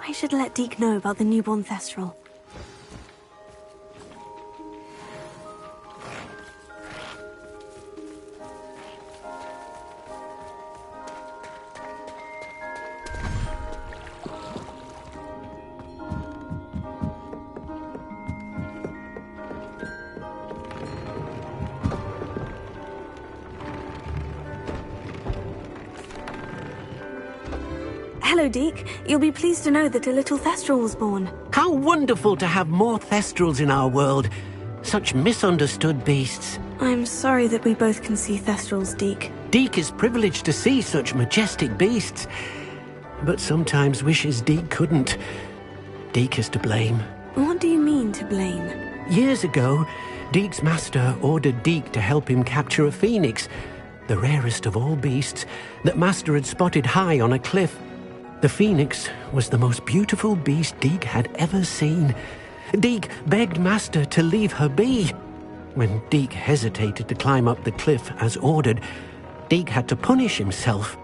I should let Deke know about the newborn Thestral. Hello, Deke. You'll be pleased to know that a little Thestral was born. How wonderful to have more Thestrals in our world. Such misunderstood beasts. I'm sorry that we both can see Thestrals, Deke. Deke is privileged to see such majestic beasts, but sometimes wishes Deke couldn't. Deke is to blame. What do you mean, to blame? Years ago, Deke's master ordered Deke to help him capture a phoenix, the rarest of all beasts, that master had spotted high on a cliff. The phoenix was the most beautiful beast Deke had ever seen. Deke begged master to leave her be. When Deke hesitated to climb up the cliff as ordered, Deke had to punish himself.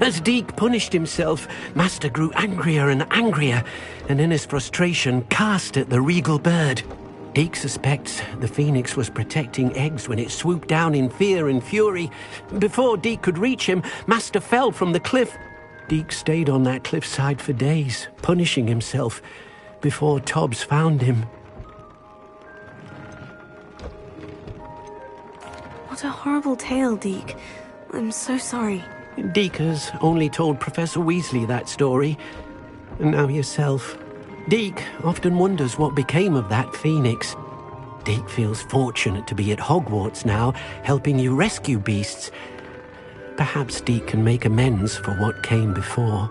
As Deke punished himself, master grew angrier and angrier, and in his frustration cast at the regal bird. Deke suspects the phoenix was protecting eggs when it swooped down in fear and fury. Before Deke could reach him, master fell from the cliff. Deke stayed on that cliffside for days, punishing himself, before Tobbs found him. What a horrible tale, Deke. I'm so sorry. Deke has only told Professor Weasley that story, and now yourself. Deke often wonders what became of that phoenix. Deke feels fortunate to be at Hogwarts now, helping you rescue beasts. Perhaps Deke can make amends for what came before.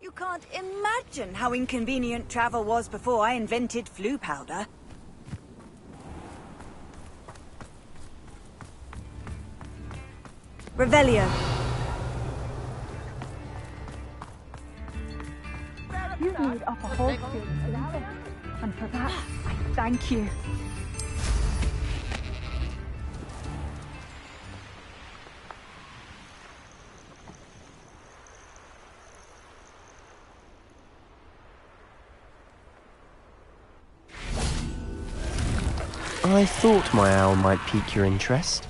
You can't imagine how inconvenient travel was before I invented flu powder. Revelio. You made up a whole series, and for that, I thank you. I thought my owl might pique your interest.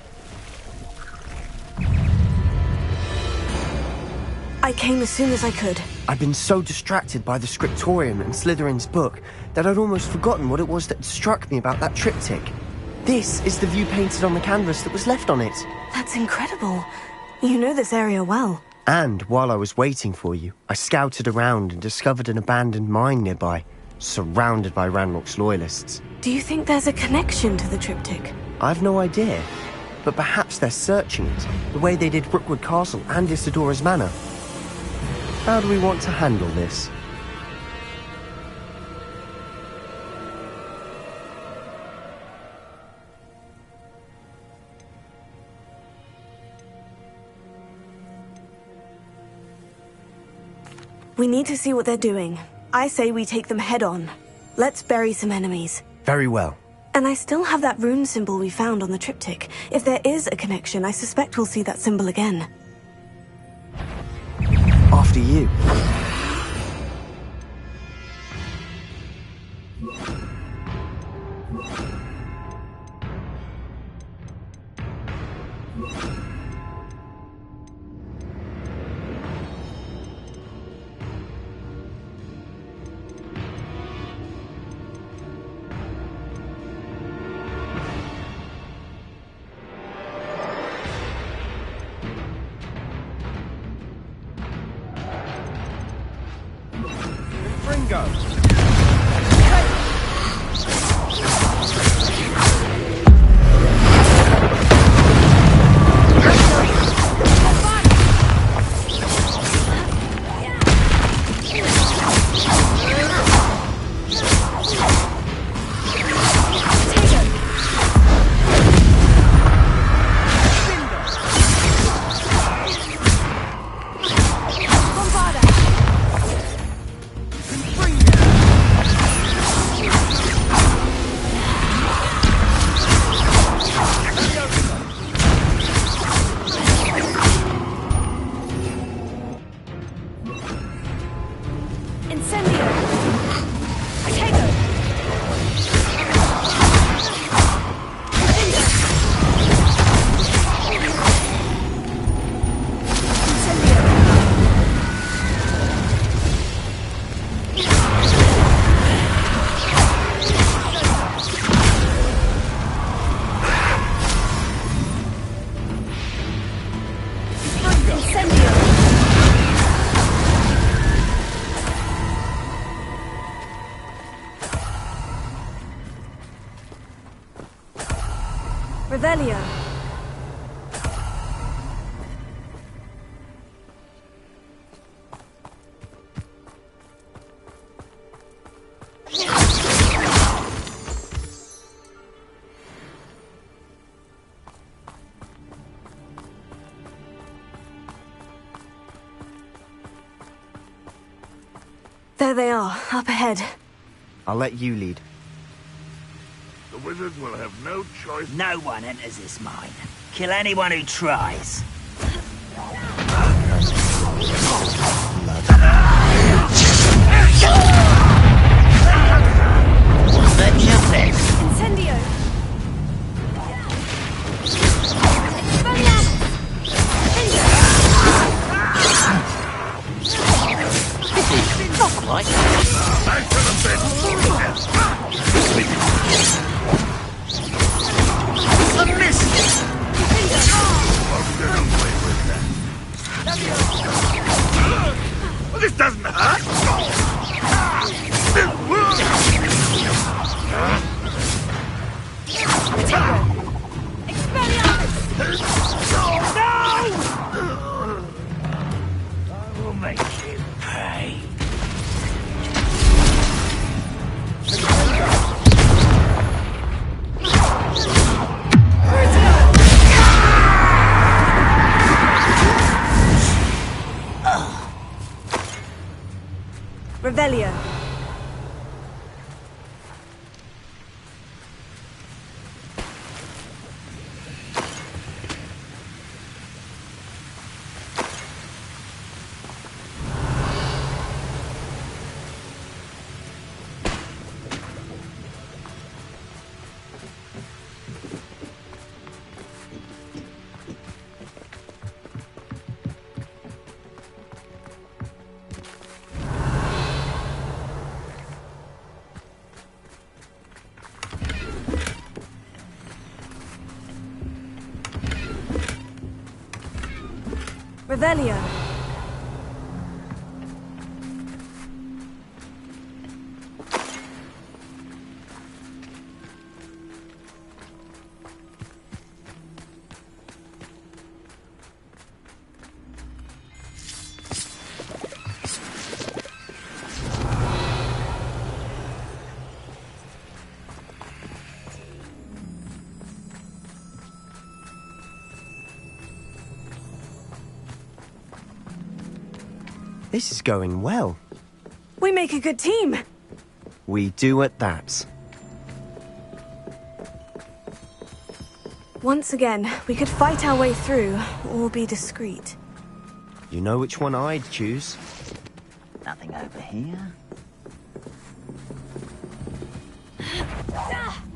I came as soon as I could. I've been so distracted by the scriptorium and Slytherin's book that I'd almost forgotten what it was that struck me about that triptych. This is the view painted on the canvas that was left on it. That's incredible. You know this area well. And while I was waiting for you, I scouted around and discovered an abandoned mine nearby, surrounded by Ranrock's loyalists. Do you think there's a connection to the triptych? I've no idea, but perhaps they're searching it, the way they did Brookwood Castle and Isidora's Manor. How do we want to handle this? We need to see what they're doing. I say we take them head on. Let's bury some enemies. Very well. And I still have that rune symbol we found on the triptych. If there is a connection, I suspect we'll see that symbol again. After you. Revelio. There they are, up ahead. I'll let you lead. The wizard will have no choice. No one enters this mine. Kill anyone who tries. The justice. Incendio! Not like Back to the bed. a miss. Won't get away with that. Well, this doesn't hurt. I will make you pay. Revelio. Revelio. This is going well. We make a good team. We do at that. Once again, we could fight our way through, or be discreet. You know which one I'd choose. Nothing over here.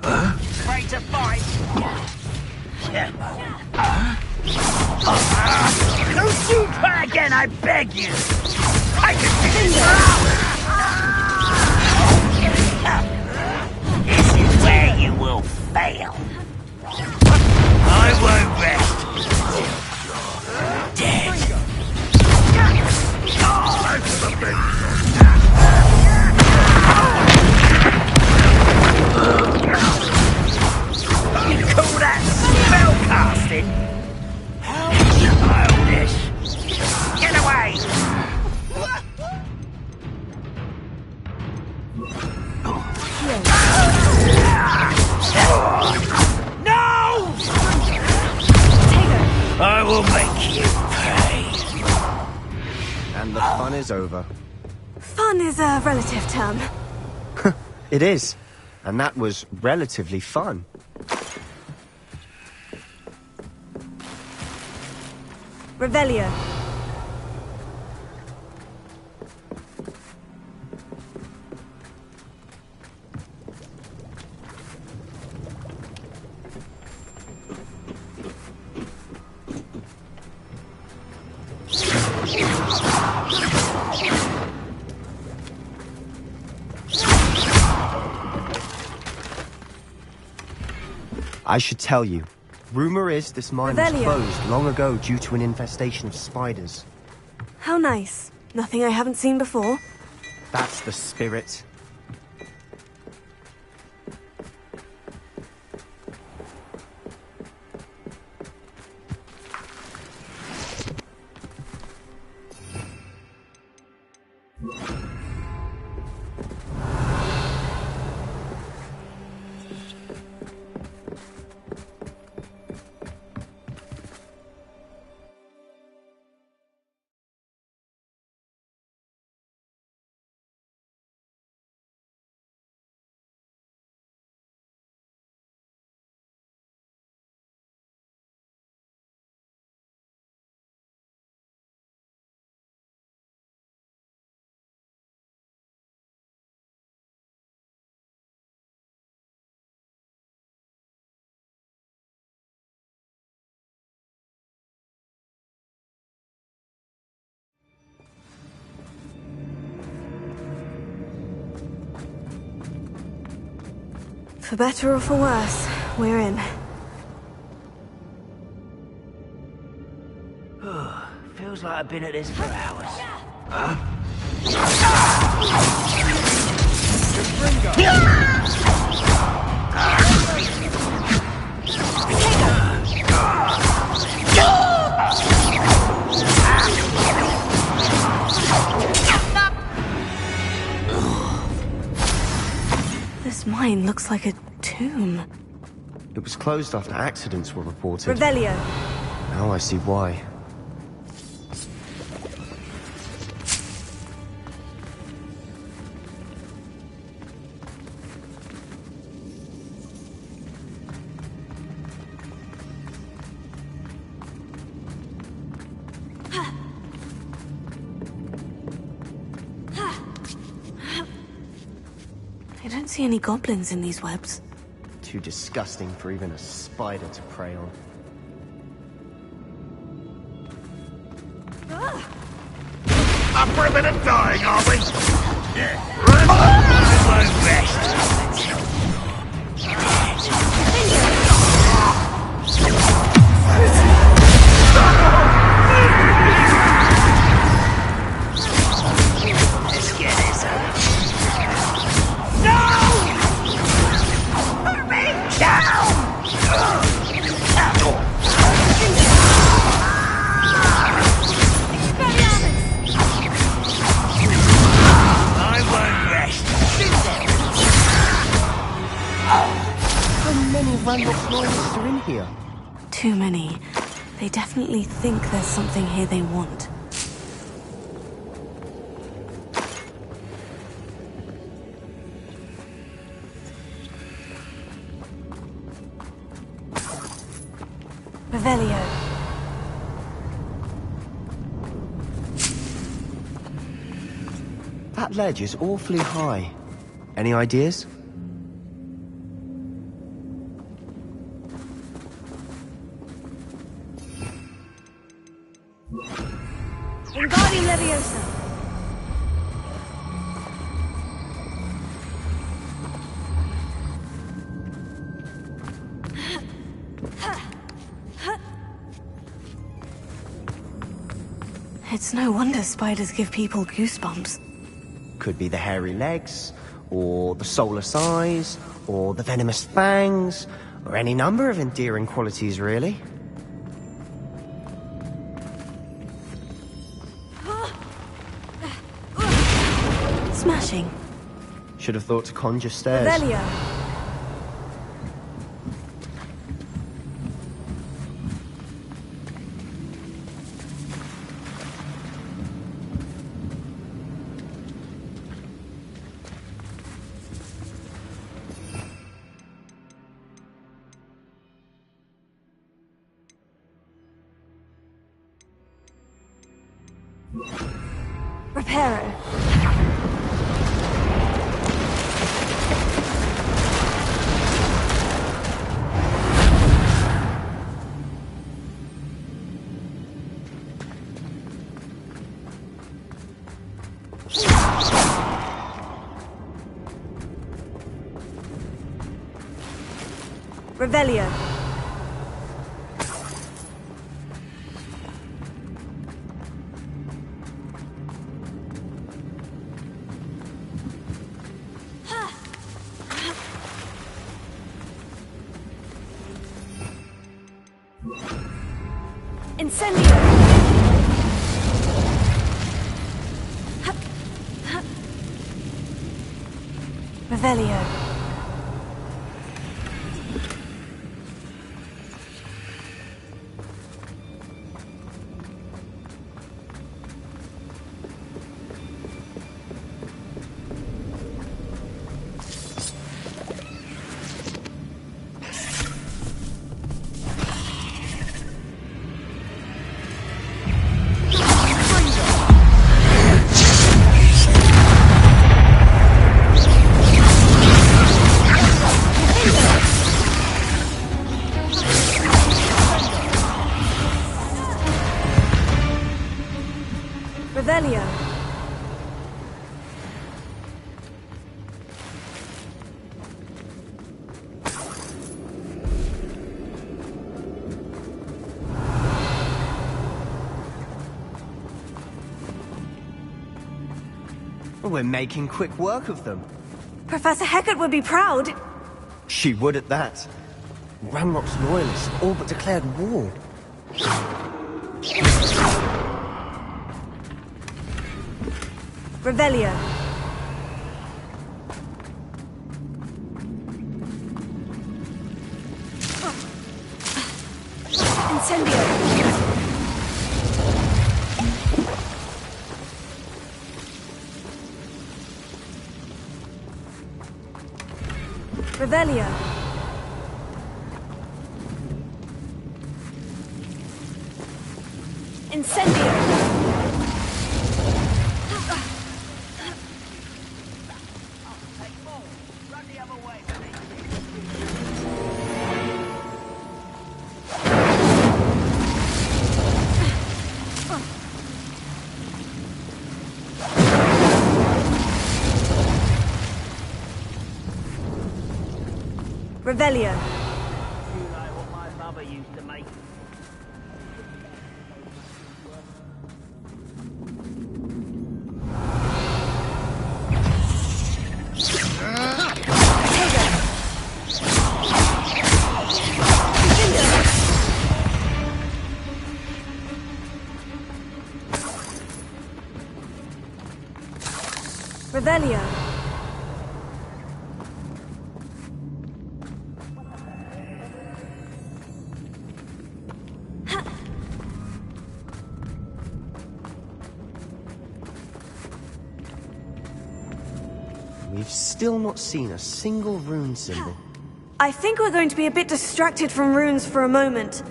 Afraid to fight? Don't you try again, I beg you! I can finish This is where you will fail. I won't rest till you're dead. That's the best. You call that spell casting? How childish! Get away! No! I will make you pay. And the fun is over. Fun is a relative term. It is. And that was relatively fun. Revelio. I should tell you. Rumor is this mine was Revelio. closed long ago due to an infestation of spiders. How nice. Nothing I haven't seen before. That's the spirit. For better or for worse, we're in. Feels like I've been at this for hours. This mine looks like a tomb. It was closed after accidents were reported. Revelio. Now I see why. see any goblins in these webs. Too disgusting for even a spider to prey on. Up for a bit of dying, are we? Yeah. Run! I won't rest. Let's get this over. No! Put me down! I won't rest. How many Ranrock's loyalists are in here? Too many. They definitely think there's something here they want. Revelio. That ledge is awfully high. Any ideas? Wingardium Leviosa. It's no wonder spiders give people goosebumps. Could be the hairy legs, or the soulless eyes, or the venomous fangs, or any number of endearing qualities, really. Smashing. Should have thought to conjure stairs. Revelio. Reparo. Revelio. Incendio. Revelio. Revelio. Well, we're making quick work of them. Professor Hecat would be proud. She would at that. Ranrock's loyalists all but declared war. Revelio. Incendio. Revelio. Incendio. Revelio. You like what my mother used to make. Revelio. We've still not seen a single rune symbol. I think we're going to be a bit distracted from runes for a moment.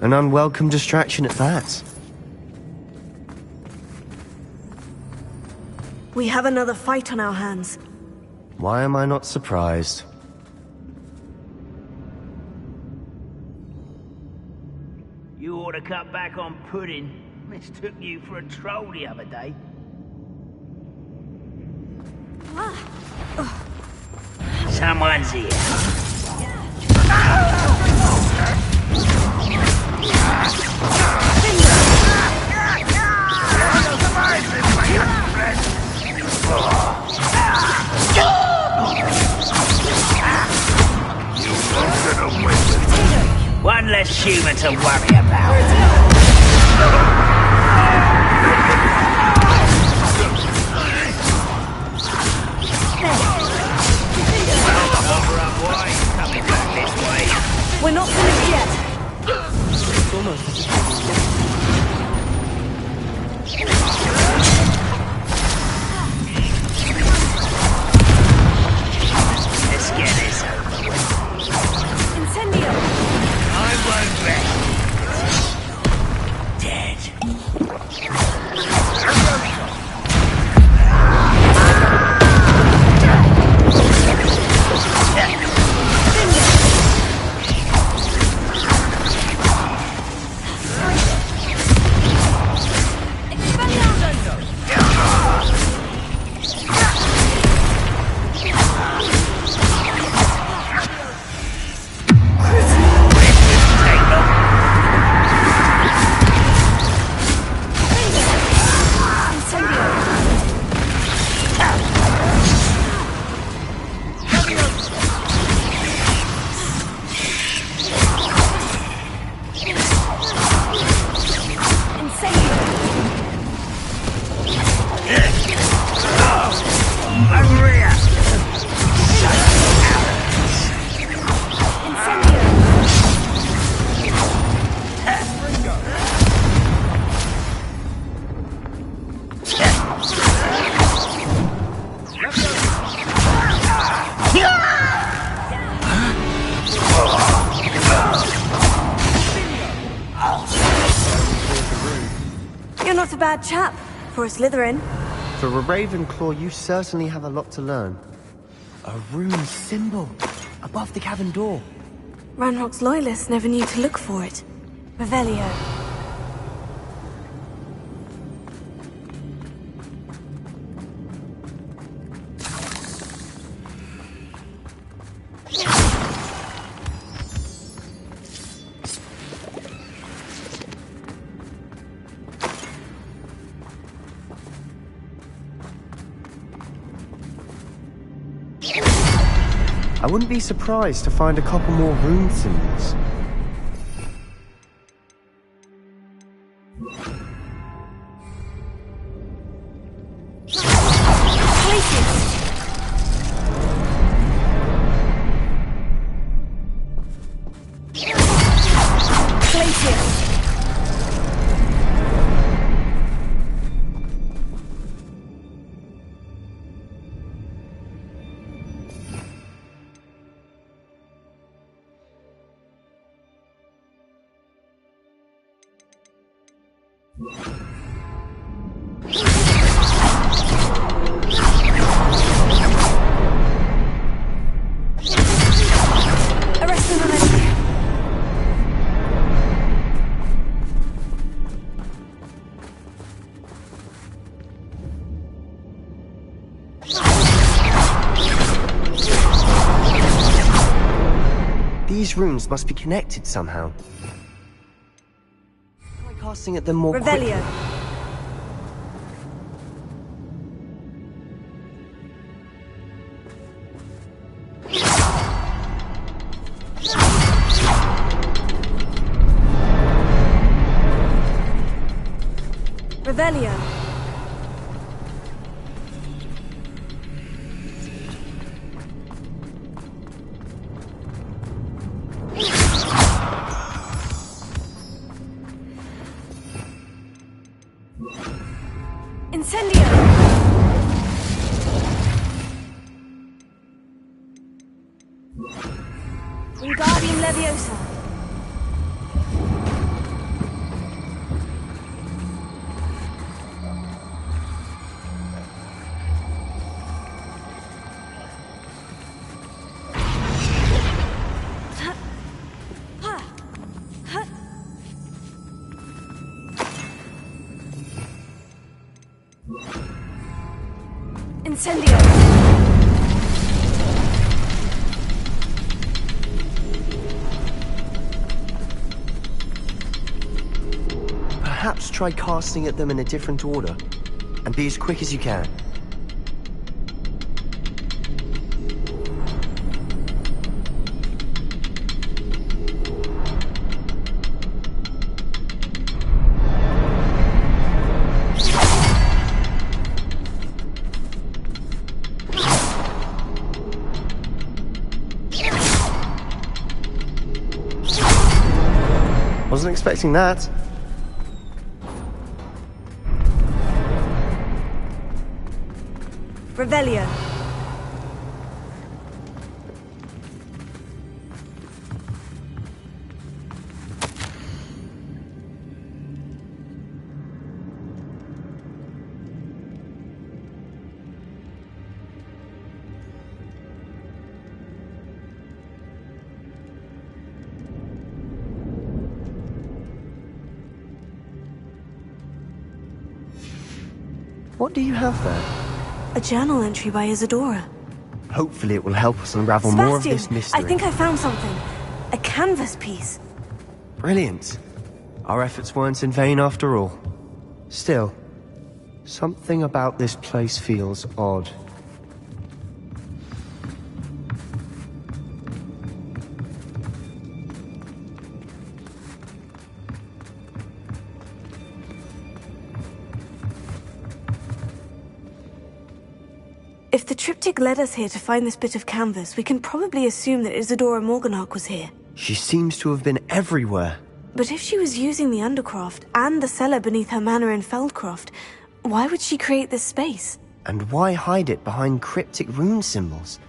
An unwelcome distraction at that. We have another fight on our hands. Why am I not surprised? You ought to cut back on pudding. Mistook you for a troll the other day. Someone's here. One less human to worry about. We're not finished yet. It's almost as Let's get this over with. Incendio. I won't rest. Dead. You're not a bad chap for a Slytherin. For a Ravenclaw, you certainly have a lot to learn. A rune symbol above the cabin door. Ranrock's loyalists never knew to look for it. Revelio. I wouldn't be surprised to find a couple more rune symbols. runes must be connected somehow. Try casting at them more quickly. Revelio. Revelio. Incendio. Wingardium Leviosa. Incendio. Perhaps try casting at them in a different order, and be as quick as you can. Wasn't expecting that. Revelio. What do you have there? A journal entry by Isadora. Hopefully it will help us unravel more of Sebastian, this mystery. I think I found something. A canvas piece. Brilliant. Our efforts weren't in vain after all. Still, something about this place feels odd. If the triptych led us here to find this bit of canvas, we can probably assume that Isadora Morganach was here. She seems to have been everywhere. But if she was using the Undercroft and the cellar beneath her manor in Feldcroft, why would she create this space? And why hide it behind cryptic rune symbols?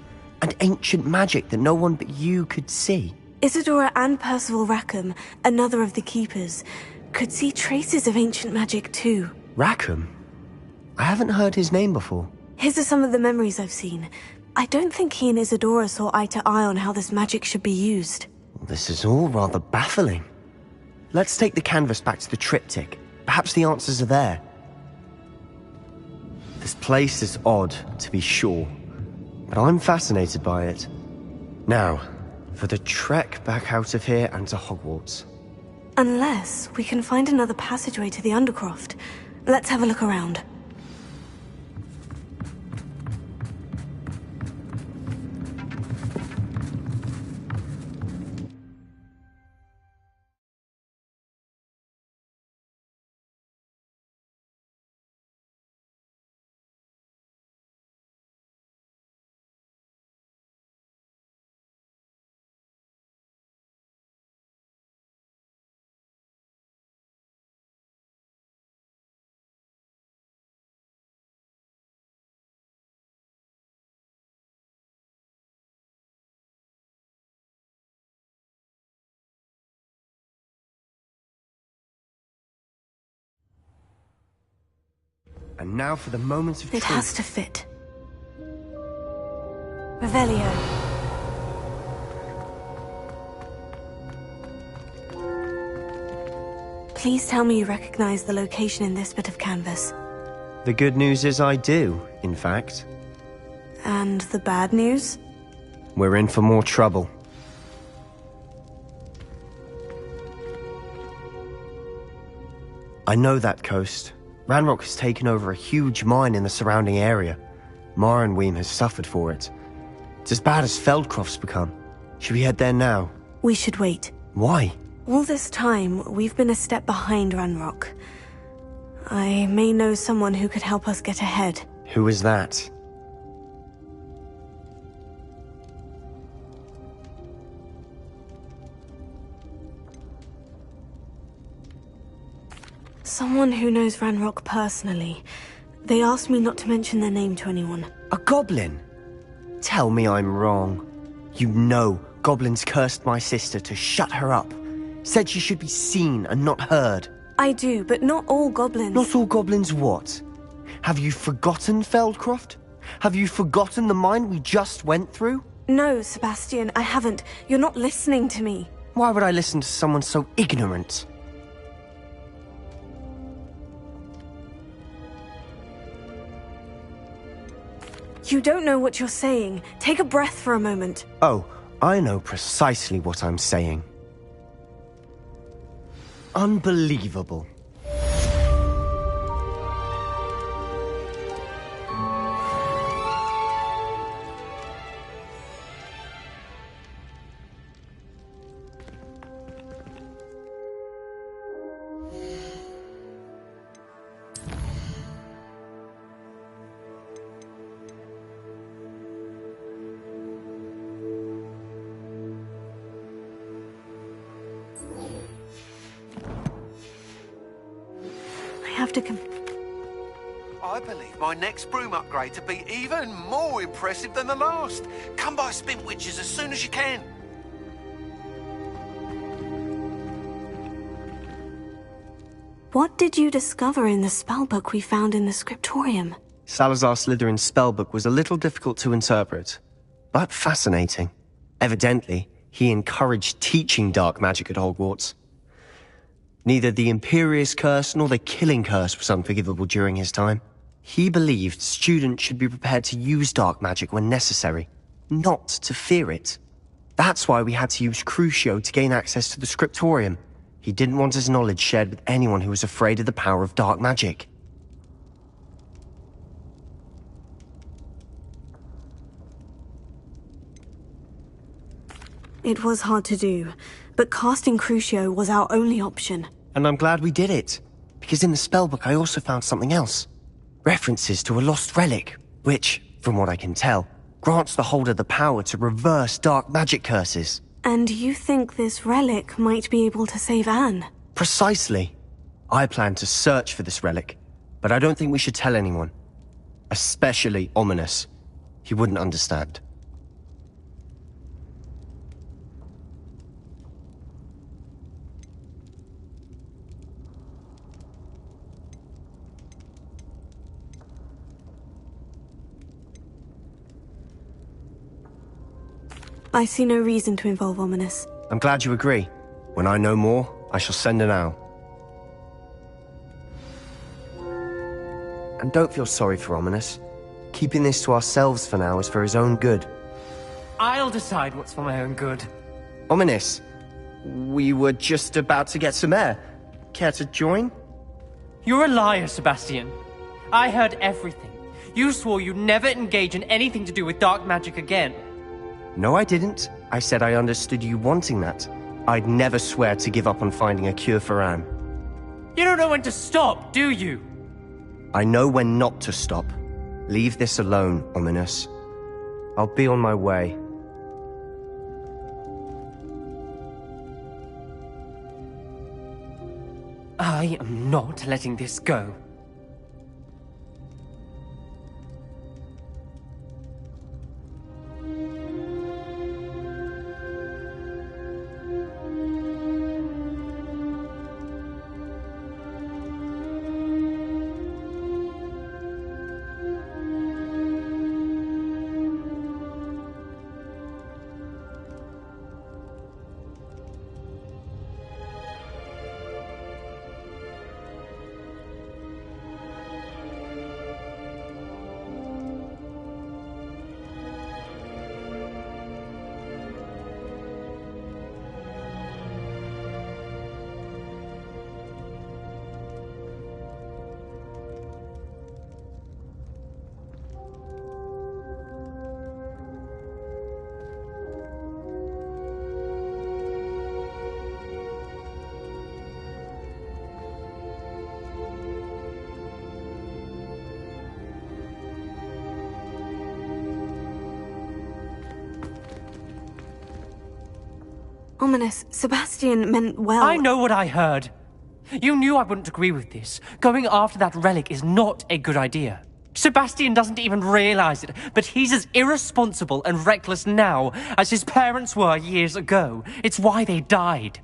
And ancient magic that no one but you could see? Isadora and Percival Rackham, another of the Keepers, could see traces of ancient magic too. Rackham? I haven't heard his name before. His are some of the memories I've seen. I don't think he and Isadora saw eye to eye on how this magic should be used. This is all rather baffling. Let's take the canvas back to the triptych. Perhaps the answers are there. This place is odd, to be sure, but I'm fascinated by it. Now, for the trek back out of here and to Hogwarts. Unless we can find another passageway to the Undercroft. Let's have a look around. And now for the moments of It truth. has to fit. Revelio. Please tell me you recognize the location in this bit of canvas. The good news is I do, in fact. And the bad news? We're in for more trouble. I know that coast. Ranrock has taken over a huge mine in the surrounding area. Marrenweem has suffered for it. It's as bad as Feldcroft's become. Should we head there now? We should wait. Why? All this time, we've been a step behind Ranrock. I may know someone who could help us get ahead. Who is that? Someone who knows Ranrock personally. They asked me not to mention their name to anyone. A goblin? Tell me I'm wrong. You know goblins cursed my sister to shut her up. Said she should be seen and not heard. I do, but not all goblins. Not all goblins what? Have you forgotten Feldcroft? Have you forgotten the mine we just went through? No, Sebastian, I haven't. You're not listening to me. Why would I listen to someone so ignorant? You don't know what you're saying. Take a breath for a moment. Oh, I know precisely what I'm saying. Unbelievable. I believe my next broom upgrade to be even more impressive than the last. Come by Spintwitches as soon as you can. What did you discover in the spellbook we found in the scriptorium? Salazar Slytherin's spellbook was a little difficult to interpret, but fascinating. Evidently, he encouraged teaching dark magic at Hogwarts. Neither the Imperious Curse nor the Killing Curse was unforgivable during his time. He believed students should be prepared to use dark magic when necessary, not to fear it. That's why we had to use Crucio to gain access to the scriptorium. He didn't want his knowledge shared with anyone who was afraid of the power of dark magic. It was hard to do, but casting Crucio was our only option. And I'm glad we did it, because in the spellbook I also found something else. References to a lost relic, which, from what I can tell, grants the holder the power to reverse dark magic curses. And you think this relic might be able to save Anne? Precisely. I plan to search for this relic, but I don't think we should tell anyone. Especially Ominous. He wouldn't understand. I see no reason to involve Ominous. I'm glad you agree. When I know more, I shall send an owl. And don't feel sorry for Ominous. Keeping this to ourselves for now is for his own good. I'll decide what's for my own good. Ominous, we were just about to get some air. Care to join? You're a liar, Sebastian. I heard everything. You swore you'd never engage in anything to do with dark magic again. No, I didn't. I said I understood you wanting that. I'd never swear to give up on finding a cure for Anne. You don't know when to stop, do you? I know when not to stop. Leave this alone, Ominous. I'll be on my way. I am not letting this go. Ominous. Sebastian meant well. I know what I heard. You knew I wouldn't agree with this. Going after that relic is not a good idea. Sebastian doesn't even realize it, but he's as irresponsible and reckless now as his parents were years ago. It's why they died.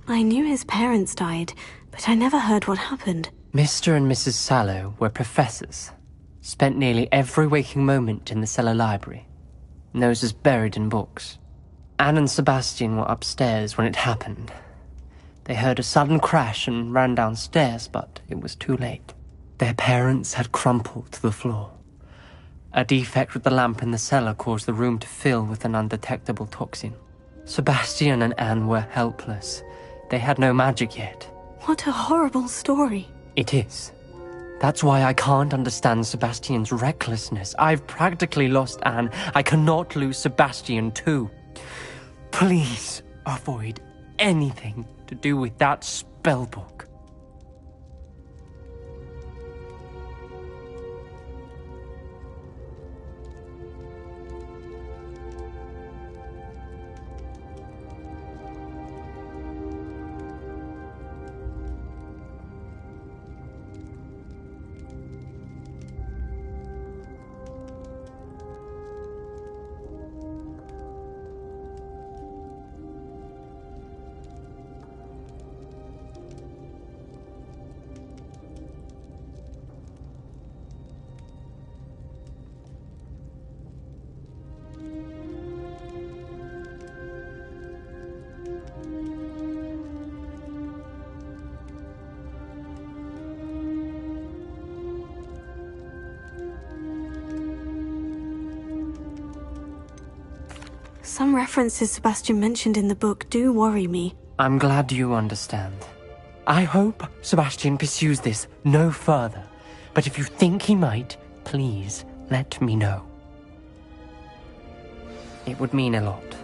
I knew his parents died, but I never heard what happened. Mr. and Mrs. Sallow were professors. Spent nearly every waking moment in the cellar library. Noses buried in books. Anne and Sebastian were upstairs when it happened. They heard a sudden crash and ran downstairs, but it was too late. Their parents had crumpled to the floor. A defect with the lamp in the cellar caused the room to fill with an undetectable toxin. Sebastian and Anne were helpless. They had no magic yet. What a horrible story. It is. That's why I can't understand Sebastian's recklessness. I've practically lost Anne. I cannot lose Sebastian too. Please avoid anything to do with that spellbook. Some references Sebastian mentioned in the book do worry me. I'm glad you understand. I hope Sebastian pursues this no further. But if you think he might, please let me know. It would mean a lot.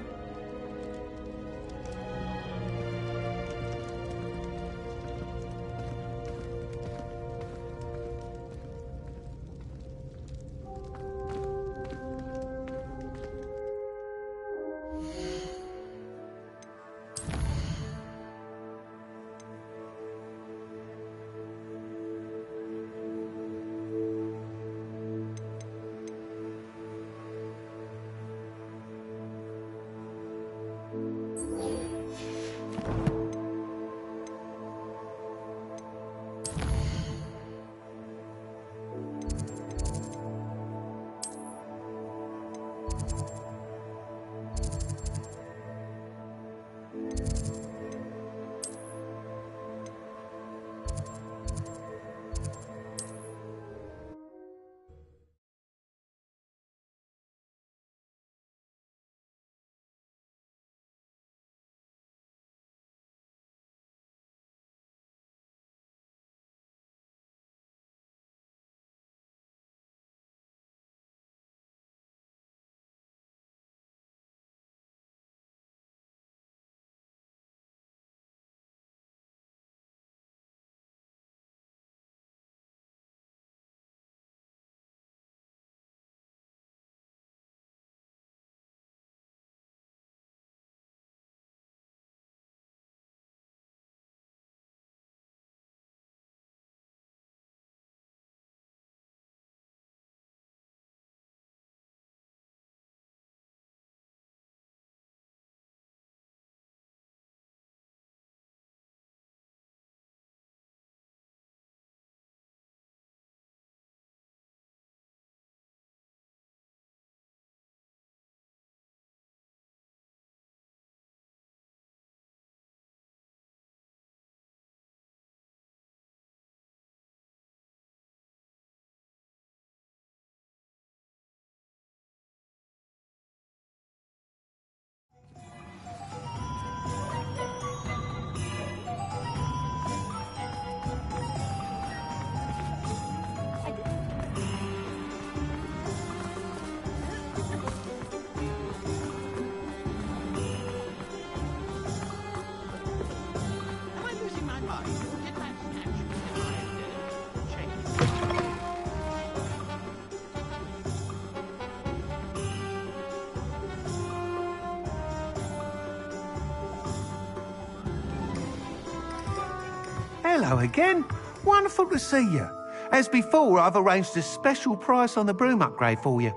Hello again. Wonderful to see you. As before, I've arranged a special price on the broom upgrade for you.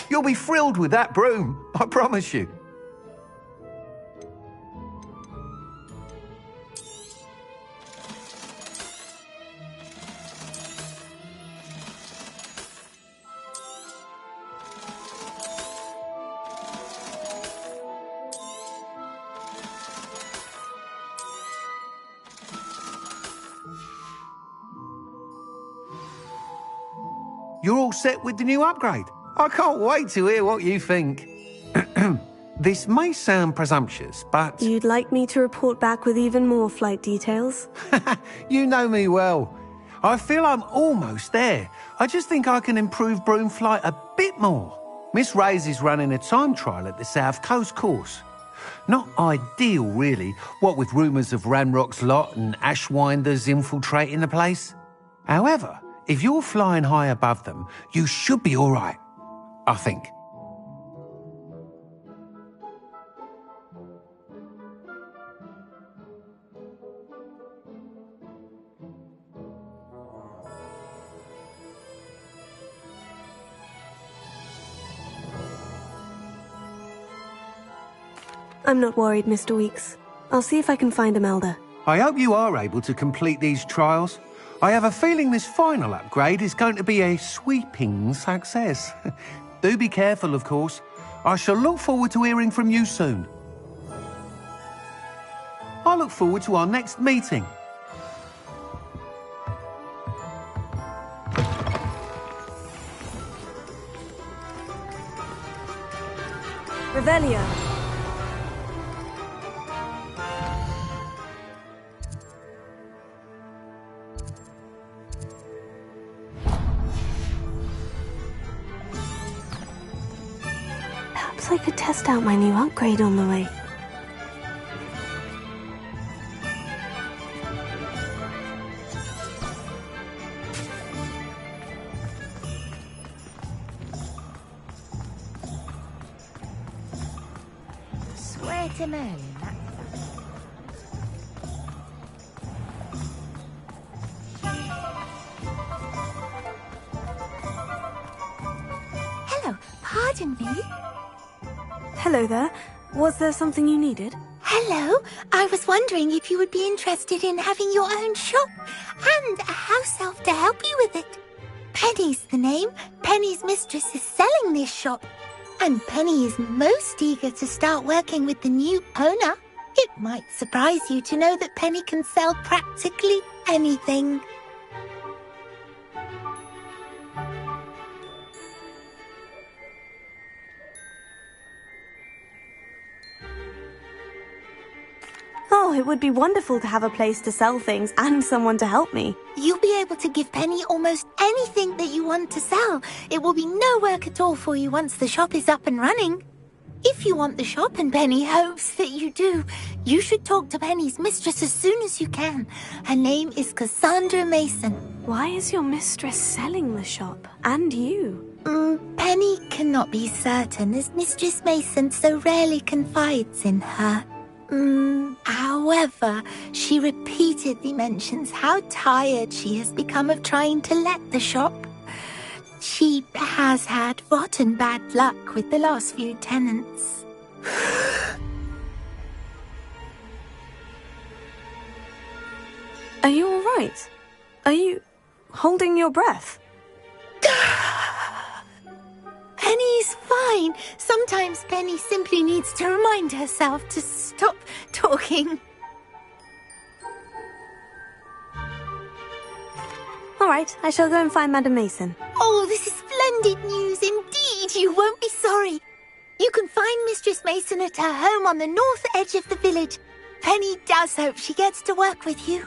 You'll be thrilled with that broom, I promise you. You're all set with the new upgrade. I can't wait to hear what you think. This may sound presumptuous, but... You'd like me to report back with even more flight details? You know me well. I feel I'm almost there. I just think I can improve broom flight a bit more. Miss Ray's is running a time trial at the South Coast course. Not ideal, really, what with rumours of Ranrock's lot and Ashwinders infiltrating the place. However, if you're flying high above them, you should be all right, I think. I'm not worried, Mr. Weeks. I'll see if I can find Imelda. I hope you are able to complete these trials. I have a feeling this final upgrade is going to be a sweeping success. Do be careful, of course. I shall look forward to hearing from you soon. I look forward to our next meeting. Revelio. Perhaps I could test out my new upgrade on the way. Swear to Merlin, that's... Hello, pardon me. Hello there. Was there something you needed? Hello, I was wondering if you would be interested in having your own shop and a house elf to help you with it. Penny's the name. Penny's mistress is selling this shop. And Penny is most eager to start working with the new owner. It might surprise you to know that Penny can sell practically anything. Oh, it would be wonderful to have a place to sell things and someone to help me. You'll be able to give Penny almost anything that you want to sell. It will be no work at all for you once the shop is up and running. If you want the shop, and Penny hopes that you do, you should talk to Penny's mistress as soon as you can. Her name is Cassandra Mason. Why is your mistress selling the shop? And you? Penny cannot be certain, as Mistress Mason so rarely confides in her. However, she repeatedly mentions how tired she has become of trying to let the shop. She has had rotten bad luck with the last few tenants. Are you all right? Are you holding your breath? Penny's fine. Sometimes Penny simply needs to remind herself to stop talking. All right, I shall go and find Madam Mason. Oh, this is splendid news indeed. You won't be sorry. You can find Mistress Mason at her home on the north edge of the village. Penny does hope she gets to work with you.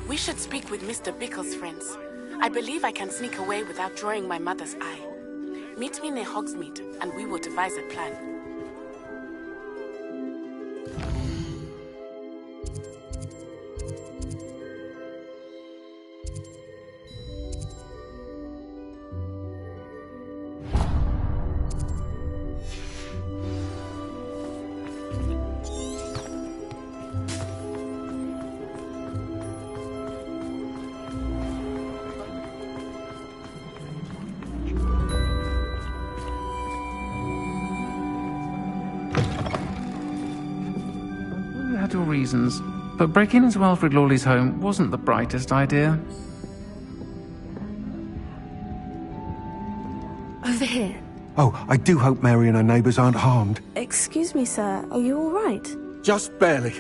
We should speak with Mr. Bickle's friends. I believe I can sneak away without drawing my mother's eye. Meet me near Hogsmeade, and we will devise a plan. had your reasons, but breaking into Alfred Lawley's home wasn't the brightest idea. Over here. Oh, I do hope Mary and her neighbours aren't harmed. Excuse me, sir. Are you all right? Just barely.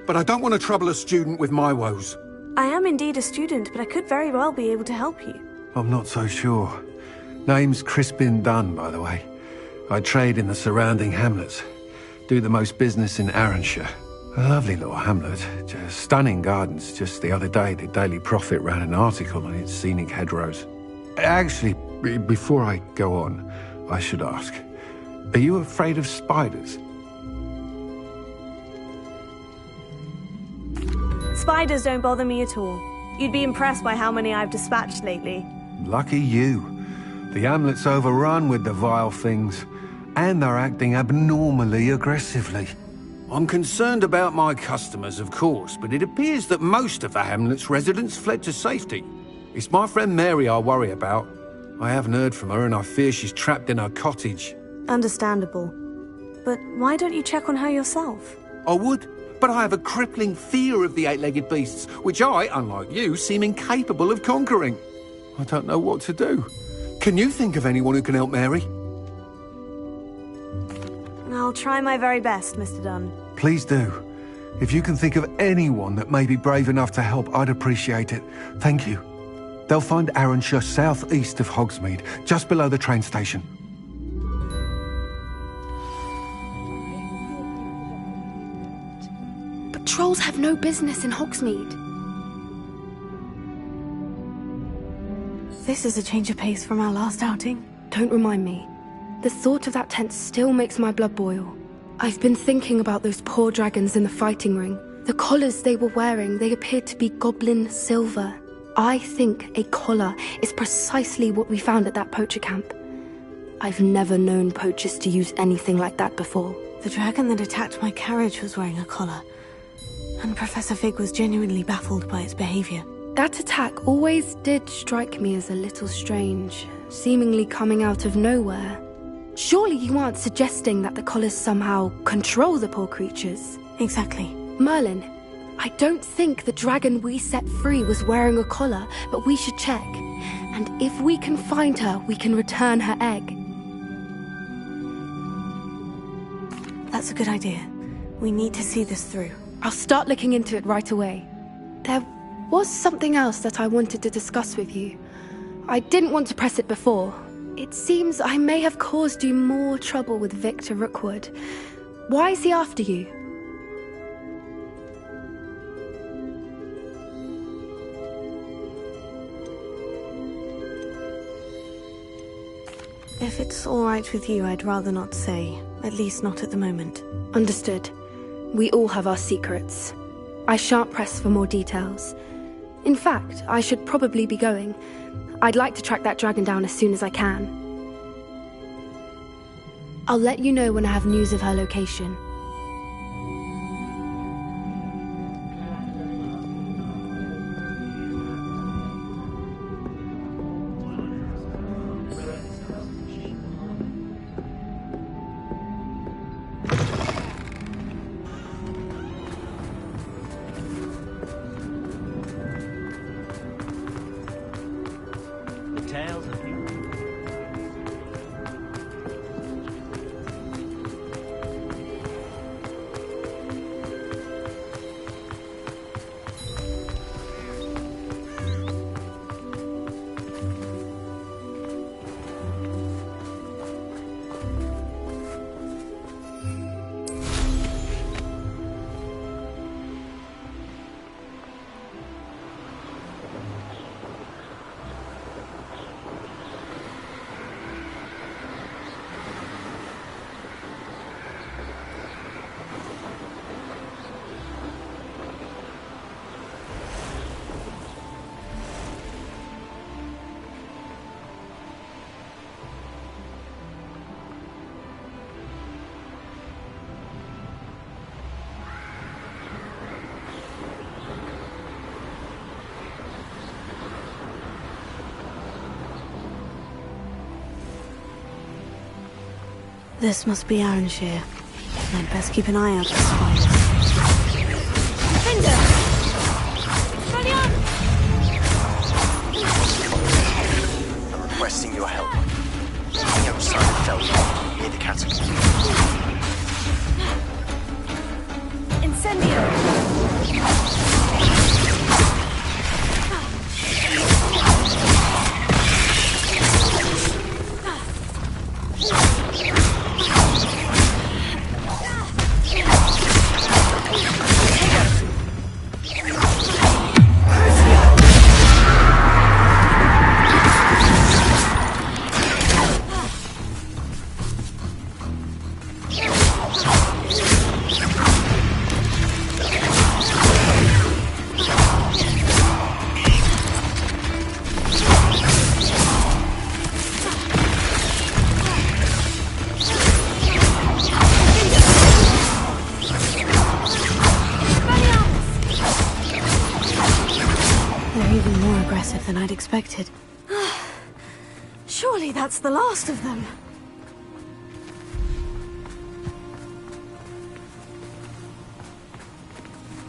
But I don't want to trouble a student with my woes. I am indeed a student, but I could very well be able to help you. I'm not so sure. Name's Crispin Dunn, by the way. I trade in the surrounding hamlets. Do the most business in Arranshire. A lovely little hamlet. Just stunning gardens. Just the other day, the Daily Prophet ran an article on its scenic hedgerows. Actually, before I go on, I should ask, are you afraid of spiders? Spiders don't bother me at all. You'd be impressed by how many I've dispatched lately. Lucky you. The hamlet's overrun with the vile things, and they're acting abnormally aggressively. I'm concerned about my customers, of course, but it appears that most of the hamlet's residents fled to safety. It's my friend Mary I worry about. I haven't heard from her, and I fear she's trapped in her cottage. Understandable. But why don't you check on her yourself? I would, but I have a crippling fear of the eight-legged beasts, which I, unlike you, seem incapable of conquering. I don't know what to do. Can you think of anyone who can help Mary? I'll try my very best, Mr. Dunn. Please do. If you can think of anyone that may be brave enough to help, I'd appreciate it. Thank you. They'll find Arranshire southeast of Hogsmeade, just below the train station. But trolls have no business in Hogsmeade. This is a change of pace from our last outing. Don't remind me. The thought of that tent still makes my blood boil. I've been thinking about those poor dragons in the fighting ring. The collars they were wearing, they appeared to be goblin silver. I think a collar is precisely what we found at that poacher camp. I've never known poachers to use anything like that before. The dragon that attacked my carriage was wearing a collar, and Professor Fig was genuinely baffled by its behavior. That attack always did strike me as a little strange, seemingly coming out of nowhere. Surely you aren't suggesting that the collars somehow control the poor creatures? Exactly. Merlin, I don't think the dragon we set free was wearing a collar, but we should check. And if we can find her, we can return her egg. That's a good idea. We need to see this through. I'll start looking into it right away. There was something else that I wanted to discuss with you. I didn't want to press it before. It seems I may have caused you more trouble with Victor Rookwood. Why is he after you? If it's all right with you, I'd rather not say. At least not at the moment. Understood. We all have our secrets. I shan't press for more details. In fact, I should probably be going. I'd like to track that dragon down as soon as I can. I'll let you know when I have news of her location. This must be Arranshire. I'd best keep an eye out for spiders. I'm requesting your help. No sign of Feldcroft near the catacomb. Incendio! Than I'd expected. Surely that's the last of them.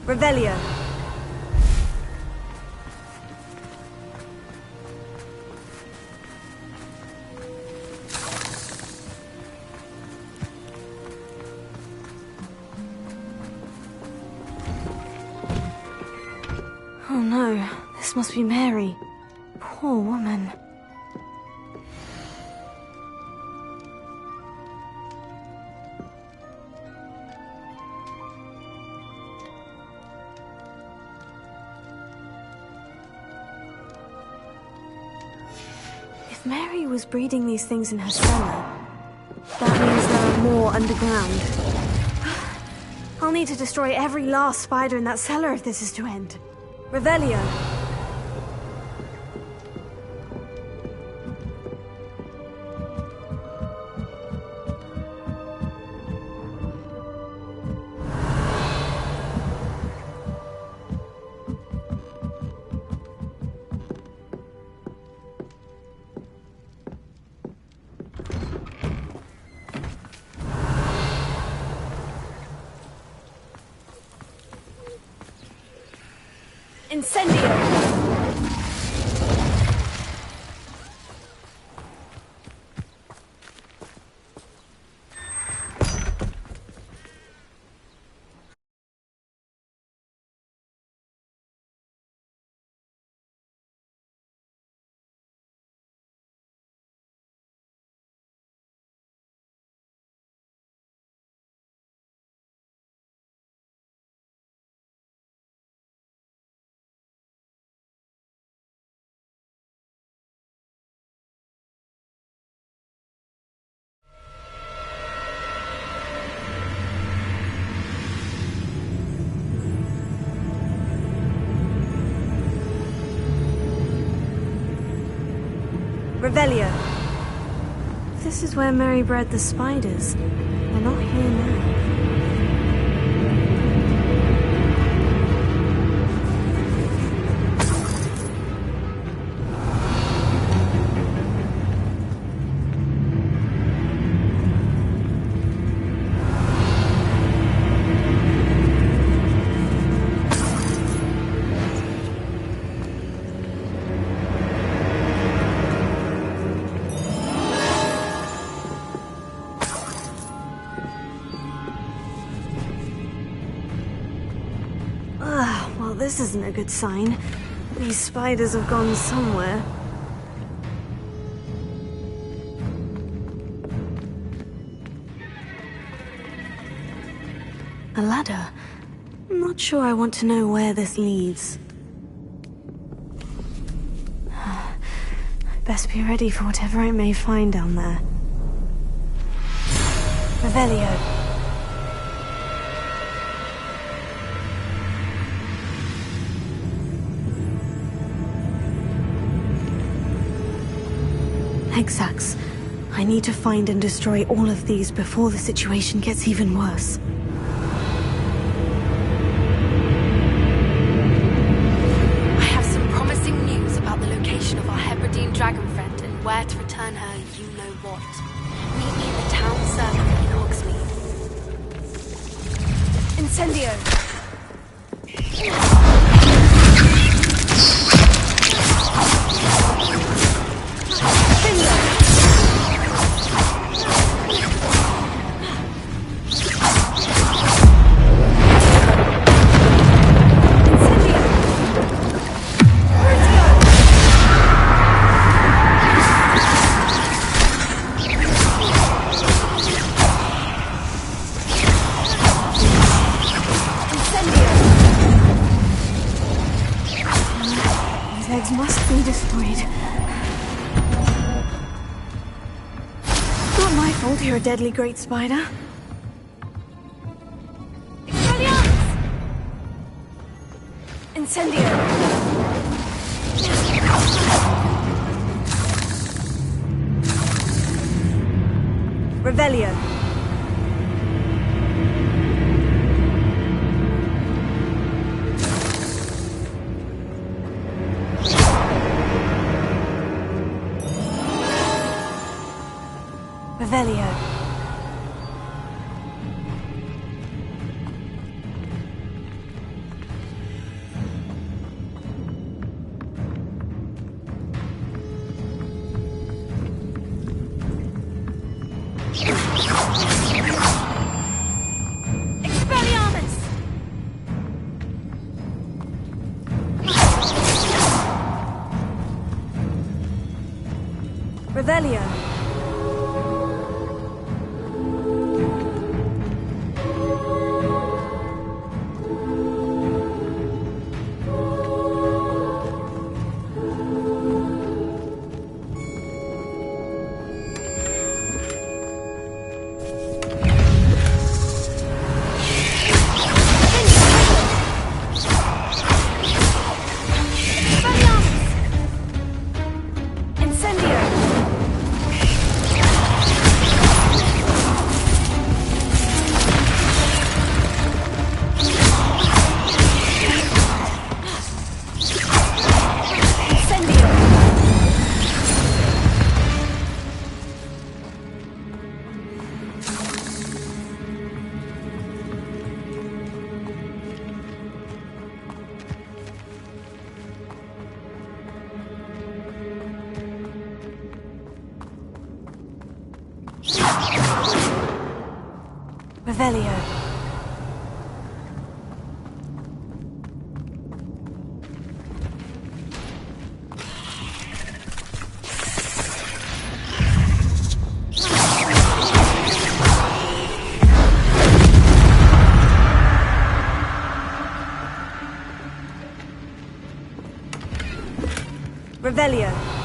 Revelio. Oh no, this must be Mary. Poor woman. If Mary was breeding these things in her cellar, that means there are more underground. I'll need to destroy every last spider in that cellar if this is to end. Revelio. Incendio! Revelio. This is where Mary bred the spiders. They're not here now. Well, this isn't a good sign. These spiders have gone somewhere. A ladder. I'm not sure I want to know where this leads. I'd best be ready for whatever I may find down there. Revelio. Exacts. I need to find and destroy all of these before the situation gets even worse. I have some promising news about the location of our Hebridean dragon friend and where to return her you-know-what. Meet me in the town circle in Hogsmeade. Incendio! You're a deadly great spider. Incendio! Revelio! Revelio! Revelio. Revelio. Revelio.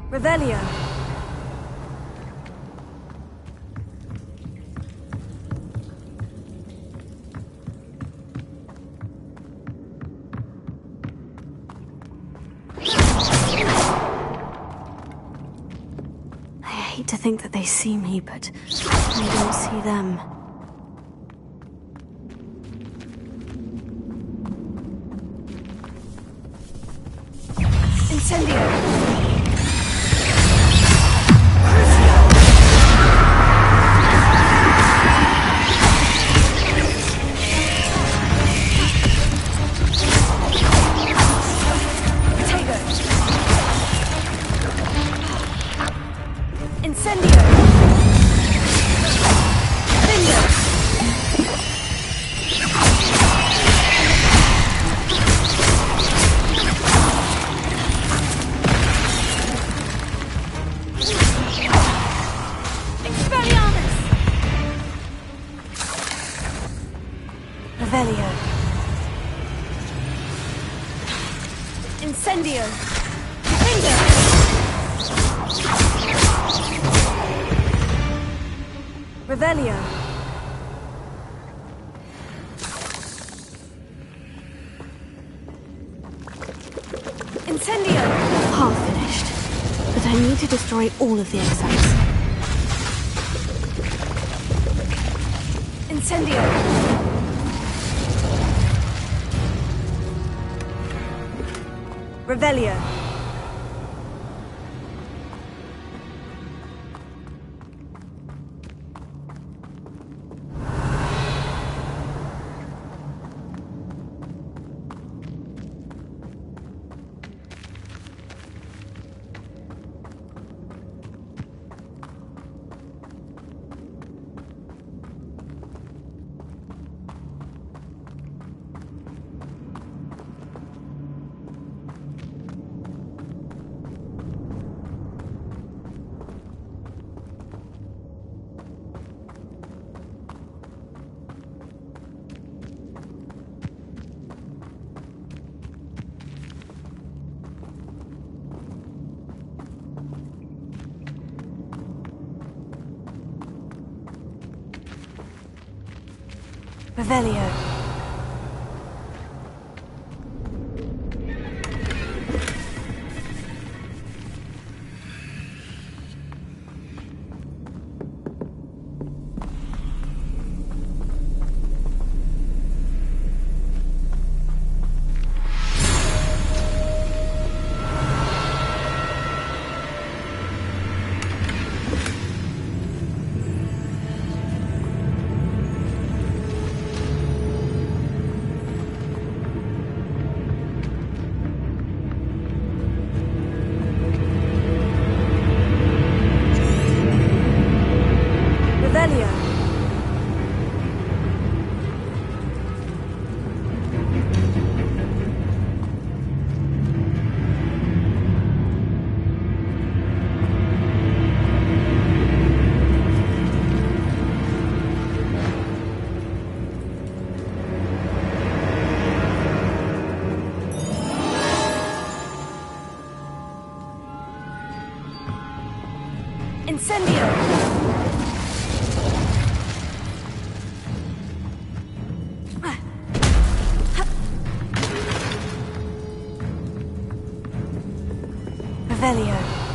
Revelio. I hate to think that they see me, but I don't see them. Incendio! Revelio. Incendio. Finger. Revelio. Incendio. Half finished. But I need to destroy all of the exams. Incendio. Revelio. Revelio. Incendio! Revelio.